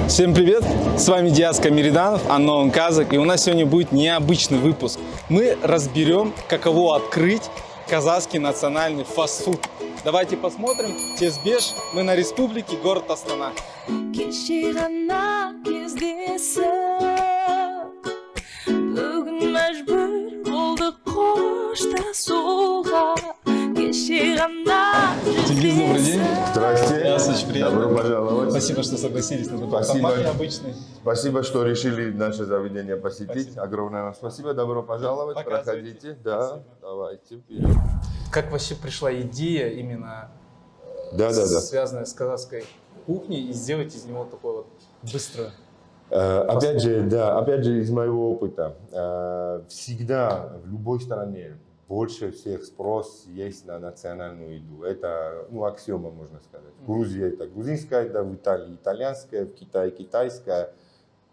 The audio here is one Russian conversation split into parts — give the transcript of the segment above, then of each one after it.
Всем привет! С вами Диас Камериданов, Unknown Kazakh, и у нас сегодня будет необычный выпуск. Мы разберем, каково открыть казахский национальный фастфуд. Давайте посмотрим. Тезбеш, мы на республике, город Астана. Тенгиз, добрый день. Здрасте. Здравствуйте, приятно. Добро пожаловать. Спасибо, что согласились на такой Спасибо. формат необычный. Спасибо, что решили наше заведение посетить. Спасибо. Огромное вам спасибо. Добро пожаловать. Показывайте. Проходите. Да, Спасибо. давайте вперед. Как вообще пришла идея именно Да. связанная с казахской кухней, и сделать из него такой вот быстро? Опять же, из моего опыта, всегда в любой стране больше всех спрос есть на национальную еду. Это, аксиома, можно сказать. В Грузии это грузинская еда, в Италии итальянская, в Китае китайская.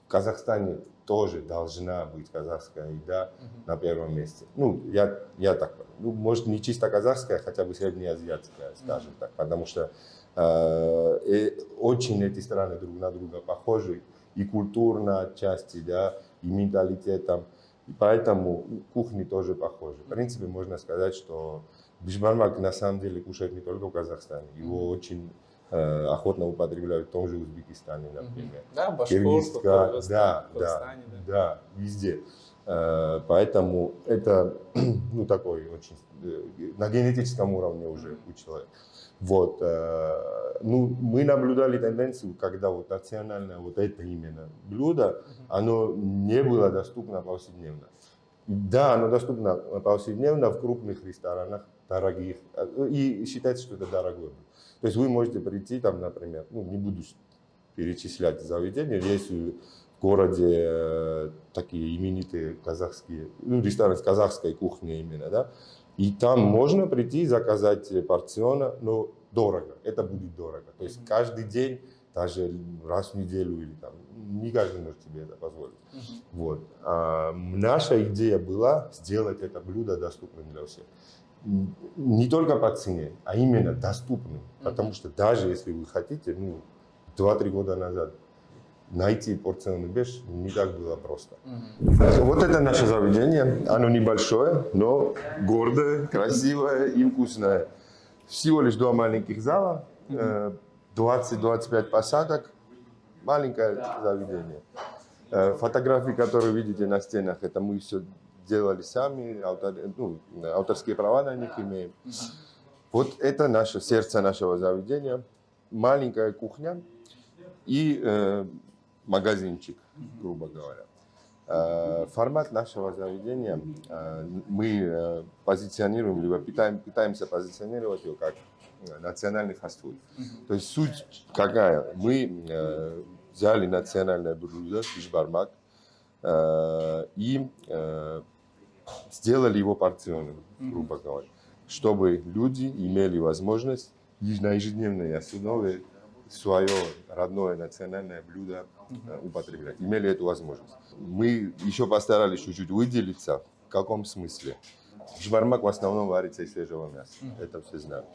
В Казахстане тоже должна быть казахская еда на первом месте. Я так, может, не чисто казахская, хотя бы среднеазиатская, скажем так, потому что очень эти страны друг на друга похожи и культурно отчасти, да, и менталитетом. И поэтому кухни тоже похожи. В принципе, можно сказать, что бишбармак на самом деле кушают не только в Казахстане. Его очень охотно употребляют в том же Узбекистане, например. Да, Башкортостан, да, везде. Поэтому это такой очень на генетическом уровне уже у человека. Вот. Мы наблюдали тенденцию, когда вот национальное вот это именно блюдо, оно не было доступно повседневно. Да, оно доступно повседневно в крупных ресторанах, дорогих, и считается, что это дорогое. То есть вы можете прийти там, например, не буду перечислять заведения, есть в городе такие именитые казахские, рестораны с казахской кухней именно, да, и там можно прийти и заказать порциона, но дорого, это будет дорого. То есть каждый день, даже раз в неделю или там, не каждый может себе это позволить. Вот. Наша идея была сделать это блюдо доступным для всех. Не только по цене, а именно доступным. Потому что даже если вы хотите, 2-3 года назад найти порционный беш не так было просто. Вот это наше заведение. Оно небольшое, но гордое, красивое и вкусное. Всего лишь 2 маленьких зала, 20-25 посадок. Маленькое заведение. Фотографии, которые видите на стенах, это мы все делали сами, авторские права на них имеем. Вот это наше сердце нашего заведения. Маленькая кухня и магазинчик, грубо говоря. Формат нашего заведения мы позиционируем, либо пытаемся позиционировать его как национальный фастфуд. То есть суть какая? Мы взяли национальное блюдо, бишбармак, и сделали его порционным, грубо говоря, чтобы люди имели возможность на ежедневной основе свое родное национальное блюдо употреблять, имели эту возможность. Мы еще постарались чуть-чуть выделиться. В каком смысле? Бишбармак в основном варится из свежего мяса, это все знают.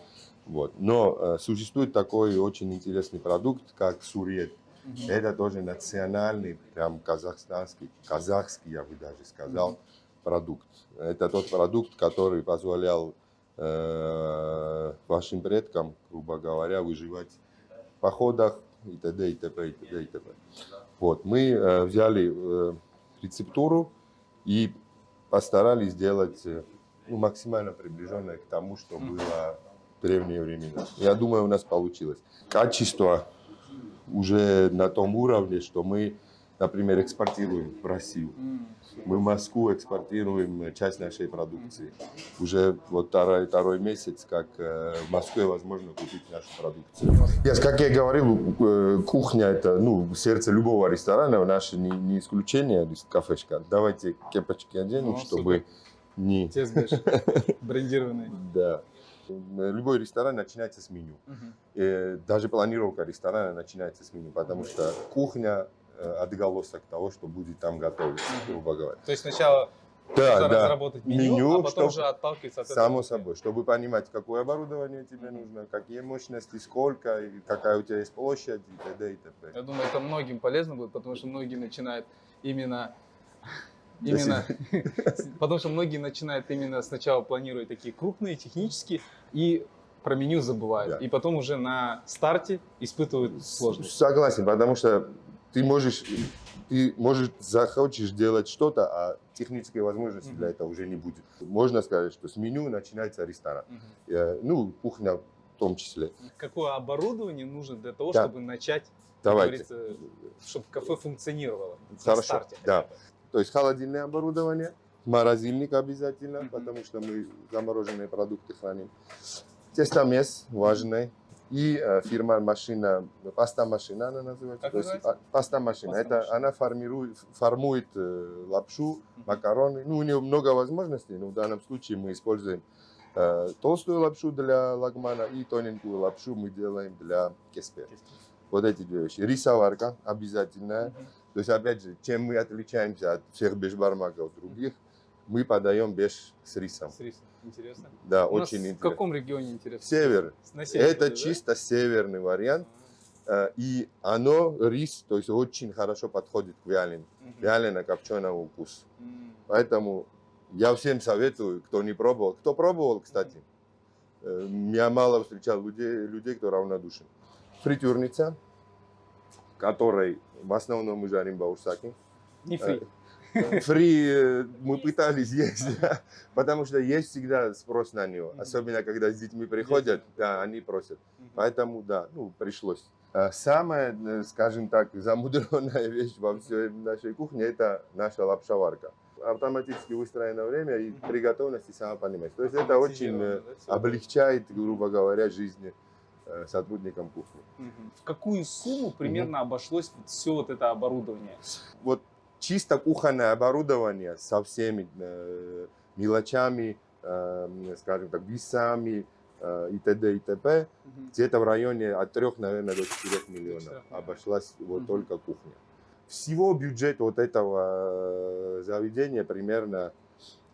Вот. Но существует такой очень интересный продукт, как сурет. Это тоже национальный, прям казахский, я бы даже сказал, продукт. Это тот продукт, который позволял вашим предкам, грубо говоря, выживать в походах и т.д. и т.п. и т.п. Вот. Мы взяли рецептуру и постарались сделать максимально приближенное к тому, что было в древние времена. Я думаю, у нас получилось. Качество уже на том уровне, что мы, например, экспортируем в Россию. Мы в Москву экспортируем часть нашей продукции. Уже вот второй месяц, как в Москве возможно купить нашу продукцию. Как я говорил, кухня это сердце любого ресторана, наше не исключение, кафешка. Давайте кепочки оденем, чтобы не... Тезбеш, брендированный. Да. Любой ресторан начинается с меню. Даже планировка ресторана начинается с меню, потому что кухня отголосок того, что будет там готовиться, грубо говоря. То есть сначала Да, Нужно да. разработать меню, Меню, а потом чтоб- уже отталкиваться от Само этого. собой, чтобы понимать, какое оборудование тебе нужно, какие мощности, сколько, и какая у тебя есть площадь и т.д. и т.п. Я думаю, это многим полезно будет, потому что многие начинают именно, Спасибо. потому что многие начинают именно сначала планировать такие крупные, технические, и про меню забывают. Да. И потом уже на старте испытывают сложность. Согласен, потому что ты можешь захочешь делать что-то, а технической возможности для этого уже не будет. Можно сказать, что с меню начинается ресторан. Ну, кухня в том числе. Какое оборудование нужно для того, Да. чтобы начать, как Давайте. говорится, чтобы кафе функционировало на Хорошо, старте? да. хотя бы? То есть холодильное оборудование, морозильник обязательно, Мгм. потому что мы замороженные продукты храним. Тестомес важный. И машина, паста-машина она называется. Как То есть, называется? паста-машина. Паста-машина. Она формирует лапшу, макароны. Ну, у нее много возможностей, но в данном случае мы используем толстую лапшу для лагмана и тоненькую лапшу мы делаем для кеспе. Вот эти две вещи. Рисоварка обязательная. То есть, опять же, чем мы отличаемся от всех бешбармаков других, мы подаем беш с рисом. С рисом. Интересно. Да, У нас очень в интересно. каком регионе интересно? Север. На севере Это будет, да? чисто северный вариант. И оно, рис, то есть очень хорошо подходит к вялено-копченому вкусу. Поэтому я всем советую, кто не пробовал. Кто пробовал, кстати, я мало встречал людей, кто равнодушен. Фритюрница, в которой в основном мы жарим баурсаки. Не фри. Фри мы пытались есть, да, потому что есть всегда спрос на него. Особенно, когда с детьми приходят, да, они просят. Поэтому, да, ну, пришлось. Самая, скажем так, замудренная вещь во всей нашей кухне – это наша лапшаварка. Автоматически выстроено время и при готовности, сама понимаешь. То есть это очень облегчает, грубо говоря, жизнь сотрудникам кухни. В какую сумму примерно обошлось все вот это оборудование? Вот чисто кухонное оборудование со всеми мелочами, скажем так, весами и т.д. и т.п. Где-то в районе от 3, наверное, до 4 миллионов обошлась вот только кухня. Всего бюджет вот этого заведения примерно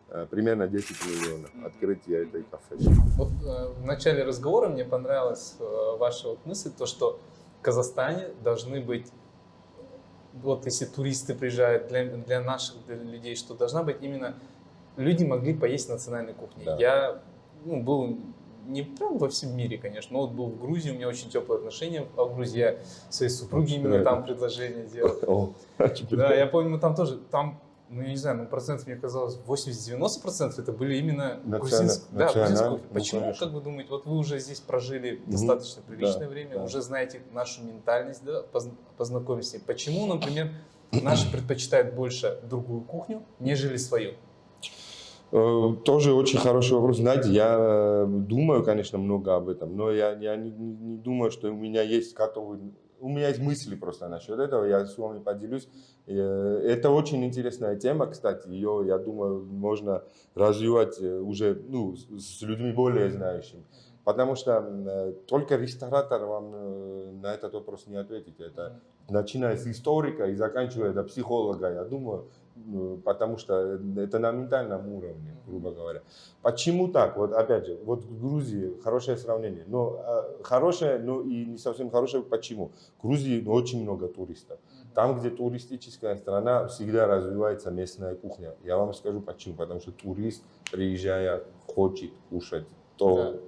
10 миллионов открытие этой кафе. Вот в начале разговора мне понравилась ваша вот мысль, то, что в Казахстане должны быть, вот если туристы приезжают, для наших для людей, что должна быть именно, люди могли поесть национальной кухни. Да. Я был не прям во всем мире, конечно, но вот был в Грузии, у меня очень теплые отношения в Грузии, я своей супруге именно там предложение делал. Да, я помню, мы там тоже, ну, я не знаю, ну, процентов, мне казалось, 80-90% это были именно грузинские. Да, грузинские. Почему, конечно. как вы думаете, вот вы уже здесь прожили достаточно приличное время, уже знаете нашу ментальность, да, познакомились с ней. Почему, например, наши предпочитают больше другую кухню, нежели свою? Тоже очень хороший вопрос. Знаете, я думаю, конечно, много об этом, но я не думаю, что у меня есть готовый... У меня есть мысли просто насчет этого, я с вами поделюсь. Это очень интересная тема, кстати, ее, я думаю, можно развивать уже с людьми более знающими. Потому что только ресторатор вам на этот вопрос не ответит. Это начиная с историка и заканчивая до психолога, я думаю, потому что это на ментальном уровне, грубо говоря. Почему так? Вот опять же, вот в Грузии хорошее сравнение, но хорошее, но и не совсем хорошее. Почему? В Грузии очень много туристов. Там, где туристическая страна, всегда развивается местная кухня. Я вам скажу почему. Потому что турист, приезжая, хочет кушать то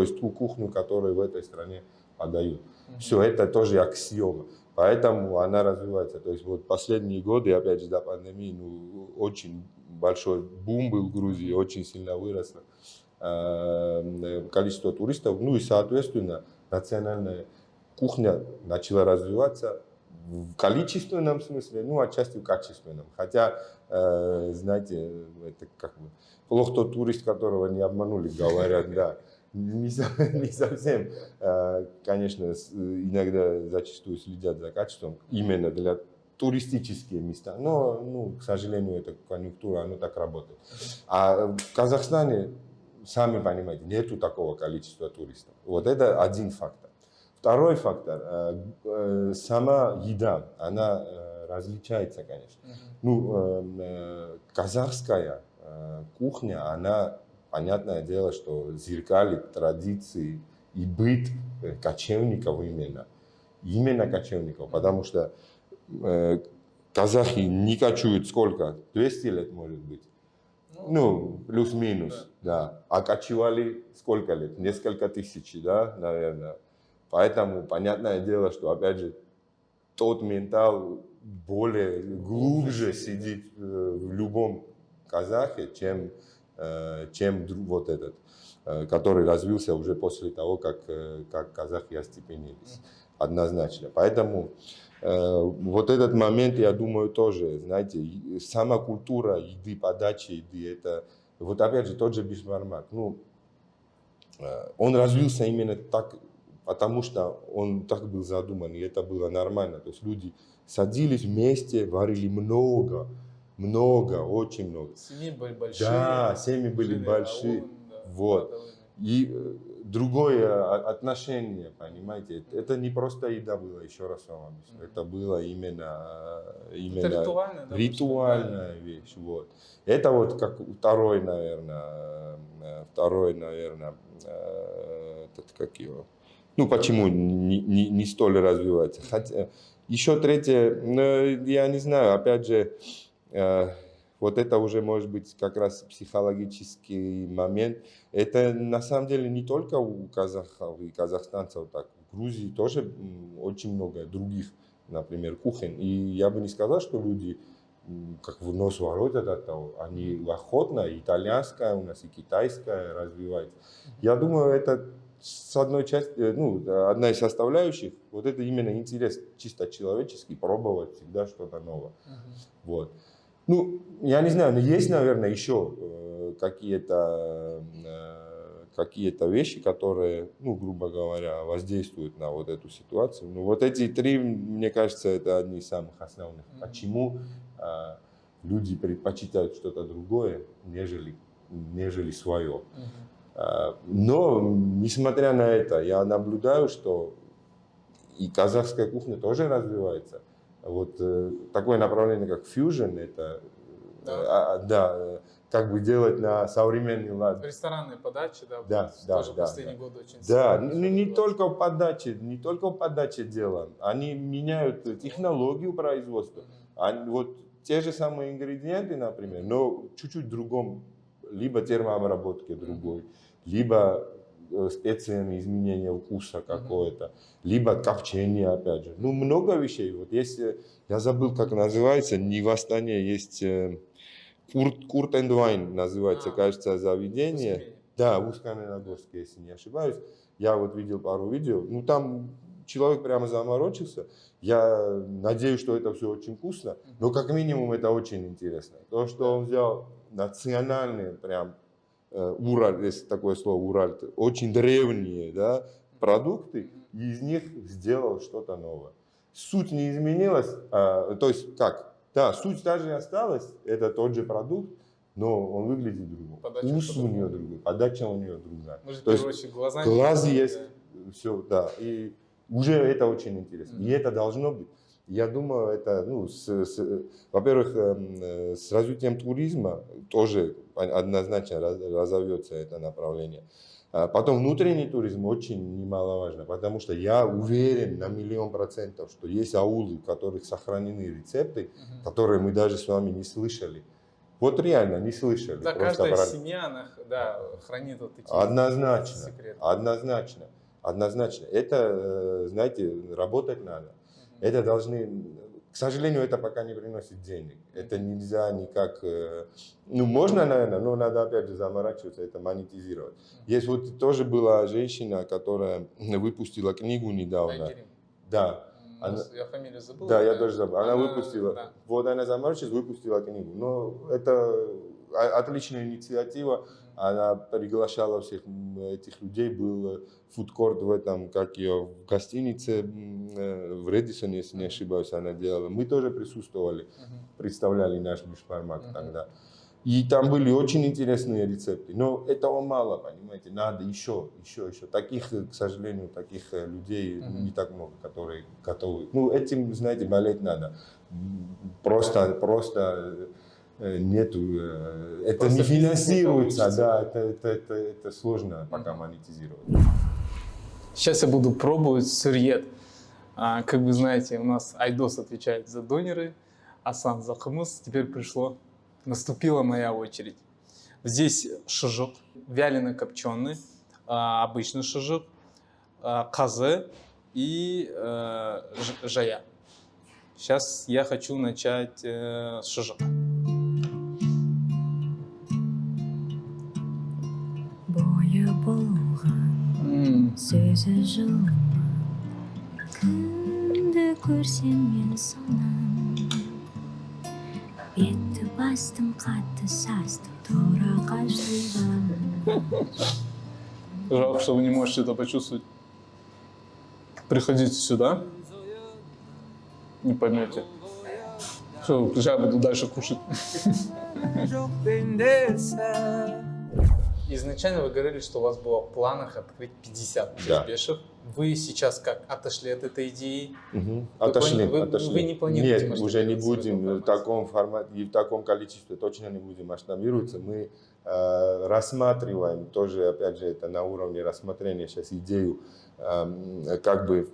есть ту кухню, которую в этой стране подают. Все это тоже аксиома. Поэтому она развивается. То есть вот последние годы, опять же, до пандемии, очень большой бум был в Грузии, очень сильно выросло количество туристов. Ну и, соответственно, национальная кухня начала развиваться в количественном смысле, отчасти в качественном. Хотя, знаете, это как бы плохо тот турист, которого не обманули, говорят, да. Не совсем, конечно, иногда зачастую следят за качеством именно для туристических мест. Но, к сожалению, это конъюнктура, оно так работает. А в Казахстане, сами понимаете, нету такого количества туристов. Вот это один фактор. Второй фактор, сама еда, она различается, конечно. Ну, казахская кухня, она, понятное дело, что зеркалит традиции и быт кочевников именно. Именно кочевников, потому что казахи не кочуют сколько? 200 лет, может быть. Ну, плюс-минус, да. А кочевали сколько лет? Несколько тысяч, да, наверное. Поэтому понятное дело, что, опять же, тот ментал более глубже сидит в любом казахе, чем вот этот, который развился уже после того, как казахи остепенились. Однозначно. Поэтому вот этот момент, я думаю, тоже, знаете, сама культура еды, подачи еды, это, вот опять же, тот же бишбармак, ну, он развился именно так, потому что он так был задуман, и это было нормально. То есть люди садились вместе, варили много, очень много. Семьи были большие. Да, семьи были большие. Вот. И другое отношение, понимаете, это не просто еда была, еще раз вам объясню, это было именно ритуальная вещь. Вот. Это вот как второй, наверное, этот, как его, ну почему не столь развивается. Хотя, еще третье, я не знаю, опять же, вот это уже может быть как раз психологический момент. Это на самом деле не только у казахов и казахстанцев так. В Грузии тоже очень много других, например, кухонь. И я бы не сказал, что люди как в нос воротят от того. Они охотно, итальянская у нас и китайская развивается. Я думаю, это с одной части, ну, одна из составляющих, вот это именно интерес чисто человеческий, пробовать всегда что-то новое. Вот. Ну, я не знаю, но есть, наверное, еще какие-то вещи, которые, ну, грубо говоря, воздействуют на вот эту ситуацию. Ну, вот эти три, мне кажется, это одни из самых основных. Почему люди предпочитают что-то другое, нежели свое. Но, несмотря на это, я наблюдаю, что и казахская кухня тоже развивается. Вот такое направление, как фьюжн, это как бы делать на современный лад. Ресторанные подачи, тоже последние годы очень сильно. Да, не только в подаче дело. Они меняют технологию производства. Вот те же самые ингредиенты, например, но чуть-чуть в другом, либо термообработке другой, либо специями изменения вкуса какое-то, либо копчение, опять же. Ну, много вещей. Вот есть, я забыл, как называется, не в Астане, есть Kurt and Wine называется, кажется, заведение. Да, в Усть-Каменогорске, если не ошибаюсь. Я вот видел пару видео. Ну, там человек прямо заморочился. Я надеюсь, что это все очень вкусно, но как минимум это очень интересно. То, что он взял национальные прям Ураль, если такое слово Ураль, очень древние, да, продукты, и из них сделал что-то новое. Суть не изменилась, то есть как? Да, суть даже и осталась, это тот же продукт, но он выглядит другим. Вкус у нее другой, подача у нее другая. Может, то есть глаз есть, все, да, и уже это очень интересно. И это должно быть. Я думаю, это, ну, во-первых, с развитием туризма тоже однозначно разовьется это направление. Потом внутренний туризм очень немаловажно, потому что я уверен на 1000000%, что есть аулы, в которых сохранены рецепты, которые мы даже с вами не слышали. Вот реально не слышали. Да, каждая семья хранит вот такие секреты. Однозначно. Это, знаете, работать надо. Это должны, к сожалению, это пока не приносит денег. Это нельзя никак, ну можно, наверное, но надо опять же заморачиваться, это монетизировать. Есть вот тоже была женщина, которая выпустила книгу недавно. Да. Я фамилию забыл. Да, я тоже забыл. Она выпустила, да. Вот она заморачивалась, выпустила книгу. Но это отличная инициатива. Она приглашала всех этих людей, был фудкорт в этом, как ее, в гостинице, в Редисоне, если не ошибаюсь, она делала. Мы тоже присутствовали, представляли наш бишбармак тогда. И там были очень интересные рецепты. Но этого мало, понимаете, надо еще. Таких, к сожалению, таких людей не так много, которые готовы. Ну, этим, знаете, болеть надо. Просто нету, это Просто не финансируется, не да, это сложно пока монетизировать. Сейчас я буду пробовать сырьет. Как вы знаете, у нас Айдос отвечает за донеры, Асан за хумус. Теперь наступила моя очередь. Здесь шашлык, вялено-копченый, обычный шашлык, казы и жая. Сейчас я хочу начать с шашлыка. Сөзі жылы күнді көрсем мен сонан бетті бастым қатты састым тура қажыған. Жалко, что вы не можете это почувствовать. Приходите сюда, не поймете. Все, я буду дальше кушать. Изначально вы говорили, что у вас было в планах открыть 50 безбешев. Вы сейчас как, отошли от этой идеи? Отошли. Вы не планируете? Нет, уже не будем в таком формате и в таком количестве, точно не будем масштабироваться. Мы рассматриваем тоже, опять же, это на уровне рассмотрения сейчас идею, как бы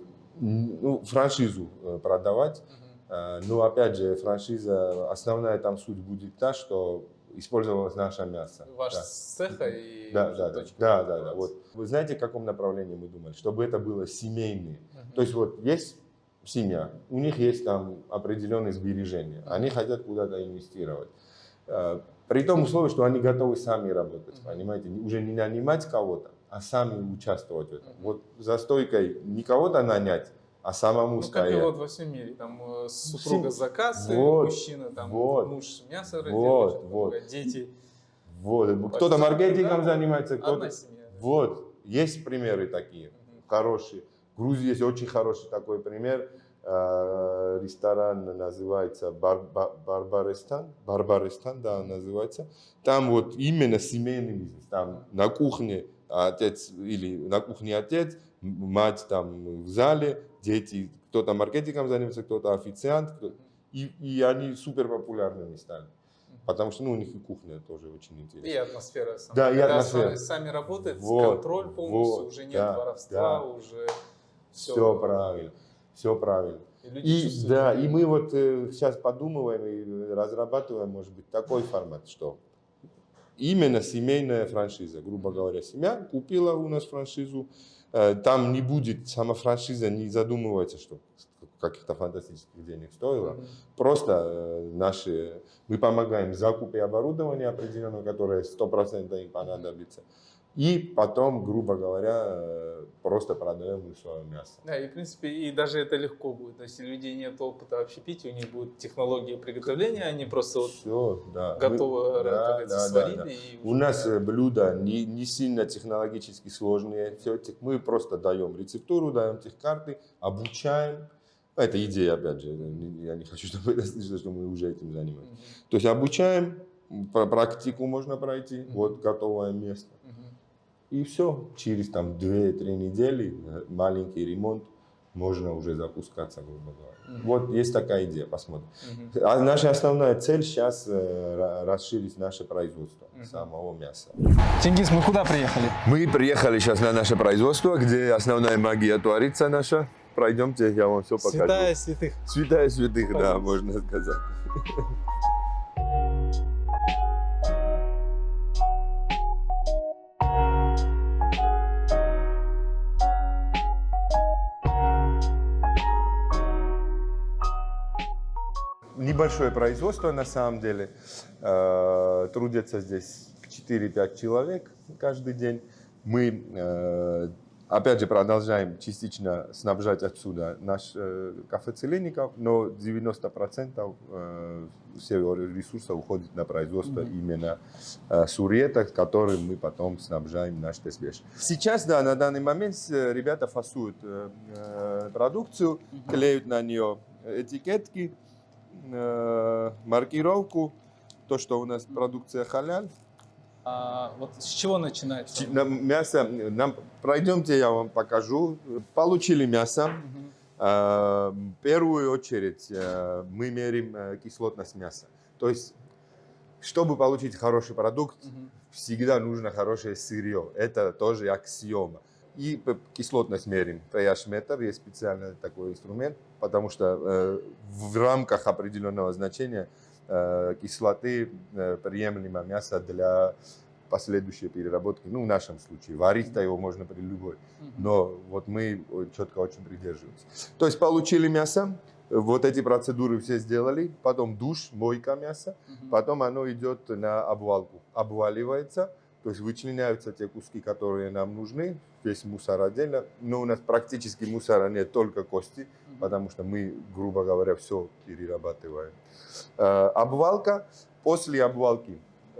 франшизу продавать. Но опять же, франшиза, основная там суть будет та, что использовалось наше мясо. Ваш цеха и точка. Да. Вот. Вы знаете, в каком направлении мы думали? Чтобы это было семейное. То есть вот есть семья, у них есть там определенные сбережения, они хотят куда-то инвестировать. При том условии, что они готовы сами работать, понимаете, уже не нанимать кого-то, а сами участвовать в этом. Вот за стойкой не кого-то нанять, а самому стоять. Как и вот во всем мире, там супруга за кассой, мужчина, там муж мясо разделывает, дети. Кто-то маркетингом занимается, кто-то... Одна семья. Вот, есть примеры такие, хорошие. В Грузии есть очень хороший такой пример. Ресторан называется Барбарестан, да, называется. Там вот именно семейный бизнес. Там на кухне отец или на кухне отец, мать там в зале, дети, кто-то маркетингом занимается, кто-то официант, и они супер популярными стали. Потому что у них и кухня тоже очень интересная. И атмосфера. Да, и когда атмосфера. Сами работают, контроль полностью, уже нет воровства, уже все правильно. Все правильно. И мы вот сейчас подумываем и разрабатываем, может быть, такой формат, что именно семейная франшиза, грубо говоря, семья купила у нас франшизу, там не будет, сама франшиза не задумывается, что каких-то фантастических денег стоило. Просто мы помогаем в закупе оборудования определенного, которое 100% им понадобится. И потом, грубо говоря, просто продаем свое мясо. Да, и в принципе, и даже это легко будет. То есть, если у людей нет опыта общепития, у них будет технология приготовления, они просто готовы сварили. У нас блюда не сильно технологически сложные. Мы просто даем рецептуру, даем техкарты, обучаем. Это идея, опять же. Я не хочу, чтобы это слышно, что мы уже этим занимаемся. То есть обучаем, практику можно пройти, вот готовое место. И все, через там 2-3 недели, маленький ремонт, можно уже запускаться, грубо говоря. Вот есть такая идея, посмотрим. А наша основная цель сейчас расширить наше производство самого мяса. Чингис, мы куда приехали? Мы приехали сейчас на наше производство, где основная магия творится наша. Пройдемте, я вам все покажу. Святая святых. Святая святых, да, можно сказать. Небольшое производство на самом деле. Трудятся здесь 4-5 человек каждый день. Мы, опять же, продолжаем частично снабжать отсюда наш кафе Целинников, но 90% всего ресурса уходит на производство именно сурета, которым мы потом снабжаем наш тесбеш. Сейчас, да, на данный момент ребята фасуют продукцию, клеют на нее этикетки, маркировку то, что у нас продукция халяль. Вот с чего начинается? Мясо, пройдемте, я вам покажу. Получили мясо. В первую очередь мы меряем кислотность мяса. То есть, чтобы получить хороший продукт, всегда нужно хорошее сырье. Это тоже аксиома. И кислотность меряем. pH-метр, есть специальный такой инструмент, потому что в рамках определенного значения кислоты приемлемо мясо для последующей переработки. Ну, в нашем случае, варить-то его можно при любой. Но вот мы четко очень придерживаемся. То есть получили мясо, вот эти процедуры все сделали, потом душ, мойка мяса, потом оно идет на обвалку. Обваливается, то есть вычленяются те куски, которые нам нужны, весь мусор отдельно. Но у нас практически мусора нет, только кости, потому что мы, грубо говоря, все перерабатываем. Обвалка, после обвалки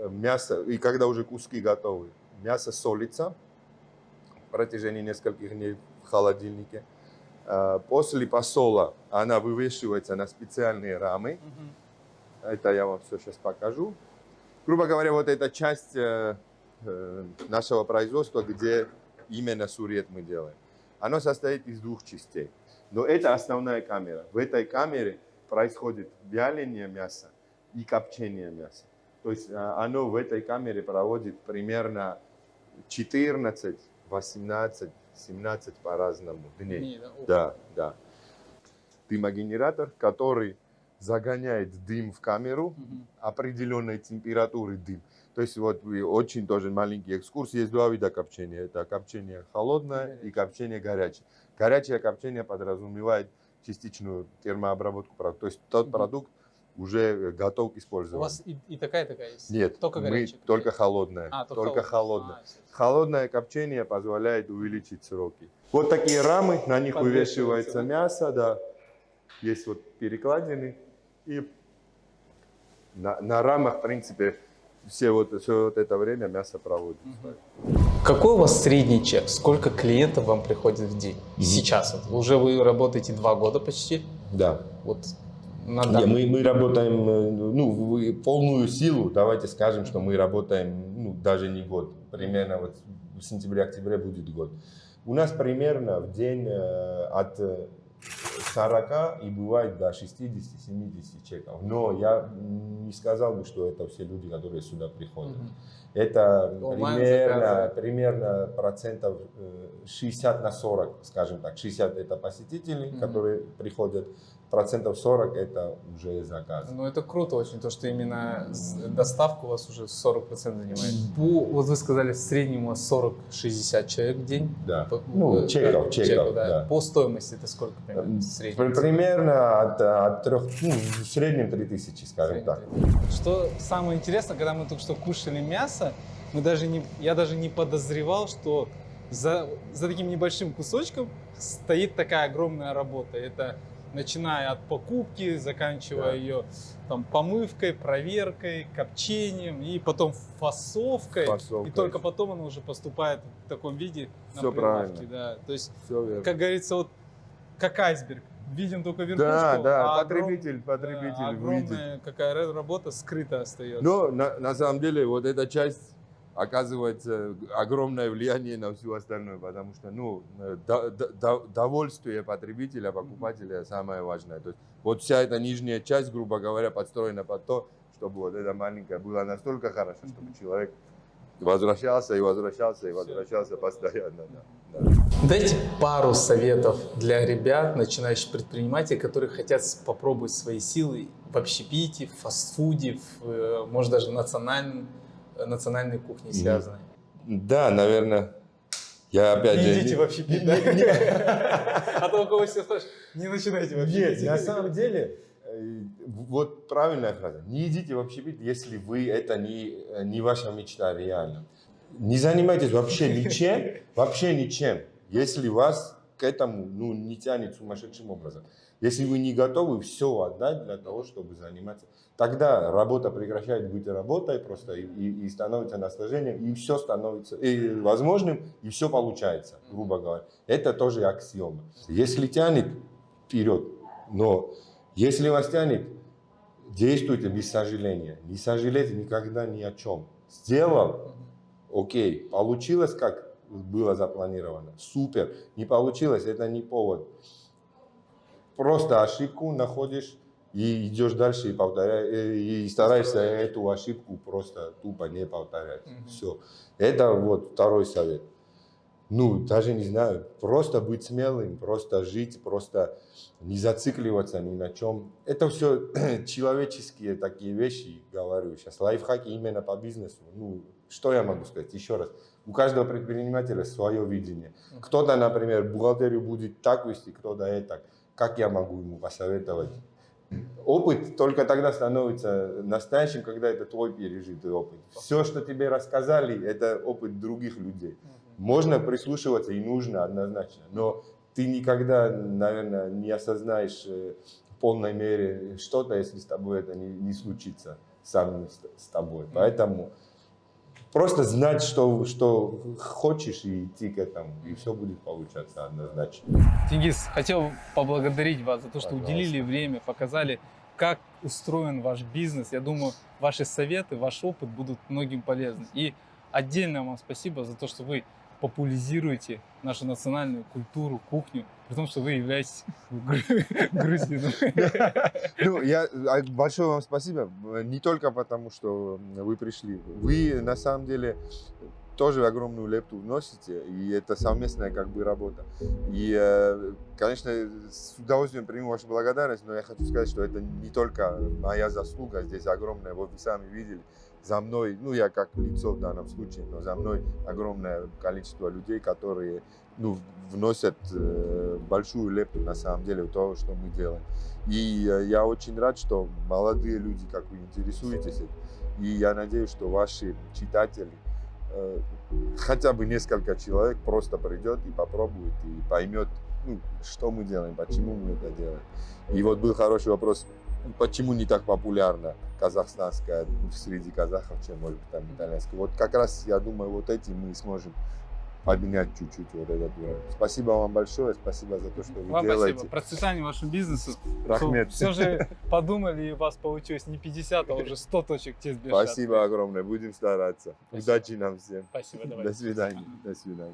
мясо, и когда уже куски готовы, мясо солится в протяжении нескольких дней в холодильнике. После посола она вывешивается на специальные рамы. Это я вам все сейчас покажу. Грубо говоря, вот эта часть нашего производства, где именно сурет мы делаем. Оно состоит из двух частей. Но это основная камера. В этой камере происходит вяление мяса и копчение мяса. То есть оно в этой камере проводит примерно 14, 18, 17 по-разному дней. Да. Дымогенератор, который загоняет дым в камеру определенной температуры дым. То есть вот очень тоже маленький экскурс. Есть два вида копчения. Это копчение холодное и копчение горячее. Горячее копчение подразумевает частичную термообработку продукта. То есть тот продукт уже готов к использованию. У вас и такая есть? Нет, только горячее? Только холодное. Только холодное. Холодное копчение позволяет увеличить сроки. Вот такие рамы, на них вывешивается мясо, да. Есть вот перекладины. И на рамах, в принципе, все вот это время мясо проводится. Какой у вас средний чек? Сколько клиентов вам приходит в день? Сейчас вот. Уже вы работаете 2 года почти? Да. Вот. Мы работаем полную силу, давайте скажем, что мы работаем даже не год, примерно вот в сентябре-октябре будет год. У нас примерно в день от 40 и бывает до 60-70 чеков. Но я не сказал бы, что это все люди, которые сюда приходят. Это примерно процентов 60 на 40, скажем так. 60 это посетители, которые приходят, процентов 40 это уже заказы. Ну это круто очень, то что именно доставка у вас уже 40% занимает. Вот вы сказали, в среднем у вас 40-60 человек в день. Да. Чеков, да. Да. По стоимости это сколько примерно? Примерно от 3, в среднем 3000, скажем так. Что самое интересное, когда мы только что кушали мясо, я даже не подозревал, что за таким небольшим кусочком стоит такая огромная работа. Это начиная от покупки, заканчивая ее помывкой, проверкой, копчением и потом фасовкой. И только потом оно уже поступает в таком виде на прилавке. Да. То есть, как говорится, вот как айсберг. Видим только верхушку, потребитель огромная увидит. Какая работа скрыта остается. Но на самом деле вот эта часть оказывает огромное влияние на всю остальную, потому что довольствие потребителя, покупателя самое важное. То есть вот вся эта нижняя часть, грубо говоря, подстроена под то, чтобы вот эта маленькая была настолько хороша, чтобы человек возвращался постоянно. Да. Дайте пару советов для ребят, начинающих предпринимателей, которые хотят попробовать свои силы в общепите, в фастфуде, может даже в национальной кухне связанной. Да, наверное. Я опять не идите в общепит, да? А то у кого все спрашивают, не начинайте в общепит. Нет, на самом деле, вот правильная фраза. Не идите в общепит, если это не ваша мечта реально. Не занимайтесь вообще ничем, если вас к этому не тянет сумасшедшим образом. Если вы не готовы все отдать для того, чтобы заниматься, тогда работа прекращает быть работой просто и становится наслаждением, и все становится возможным, и все получается, грубо говоря. Это тоже аксиома. Если тянет, вперед. Но если вас тянет, Действуйте без сожаления. Не сожалейте никогда ни о чем. Сделал, окей, получилось, как было запланировано, супер. Не получилось, это не повод. Просто ошибку находишь и идешь дальше и повторяешь, и стараешься эту ошибку просто тупо не повторять. Все. Это вот второй совет. Ну, даже не знаю, просто быть смелым, просто жить, просто не зацикливаться ни на чем. Это все человеческие такие вещи, говорю сейчас. Лайфхаки именно по бизнесу. Ну, что я могу сказать? Еще раз. У каждого предпринимателя свое видение. Кто-то, например, бухгалтерию будет так вести, кто-то это. Как я могу ему посоветовать? Опыт только тогда становится настоящим, когда это твой пережитый опыт. Все, что тебе рассказали, это опыт других людей. Можно прислушиваться и нужно однозначно, но ты никогда, наверное, не осознаешь в полной мере что-то, если с тобой это не случится сам с тобой. Поэтому просто знать, что хочешь, и идти к этому, и все будет получаться однозначно. Тенгиз, хотел поблагодарить вас за то, что Пожалуйста. уделили время, показали, как устроен ваш бизнес. Я думаю, ваши советы, ваш опыт будут многим полезны. И отдельно вам спасибо за то, что вы популяризируете нашу национальную культуру, кухню, при том, что вы являетесь грузином. Ну, большое вам спасибо. Не только потому, что вы пришли. Вы, на самом деле, тоже огромную лепту вносите, и это совместная как бы работа. И, конечно, с удовольствием приму вашу благодарность, но я хочу сказать, что это не только моя заслуга, здесь огромная, вот вы сами видели, за мной, ну я как лицо в данном случае, но за мной огромное количество людей, которые вносят большую лепту на самом деле в то, что мы делаем. И я очень рад, что молодые люди, как вы, интересуетесь этим, и я надеюсь, что ваши читатели, хотя бы несколько человек просто придет и попробует, и поймет, что мы делаем, почему мы это делаем. И вот был хороший вопрос, почему не так популярна казахстанская среди казахов, чем, может быть, там итальянская. Вот как раз, я думаю, вот этим мы сможем поднять чуть-чуть вот этот уровень. Спасибо вам большое, спасибо за то, что вы Вам делаете. спасибо. Процветания вашему бизнесу. Рахмет. Все же подумали, и у вас получилось не 50, а уже 100 точек те сбежать. Спасибо огромное, будем стараться. Спасибо. Удачи нам всем. Спасибо, давай. До свидания. До свидания.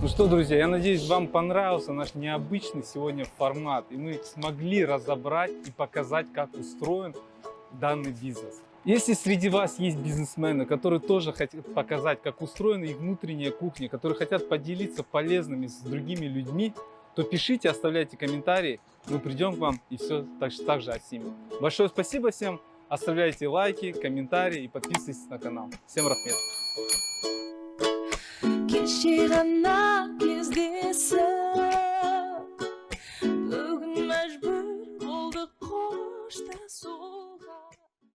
Ну что, друзья, я надеюсь, вам понравился наш необычный сегодня формат, и мы смогли разобрать и показать, как устроен данный бизнес. Если среди вас есть бизнесмены, которые тоже хотят показать, как устроена их внутренняя кухня, которые хотят поделиться полезными с другими людьми, то пишите, оставляйте комментарии, мы придем к вам и все так же отснимем. Большое спасибо всем, оставляйте лайки, комментарии и подписывайтесь на канал. Всем рахмет! Кешір ана кездесіп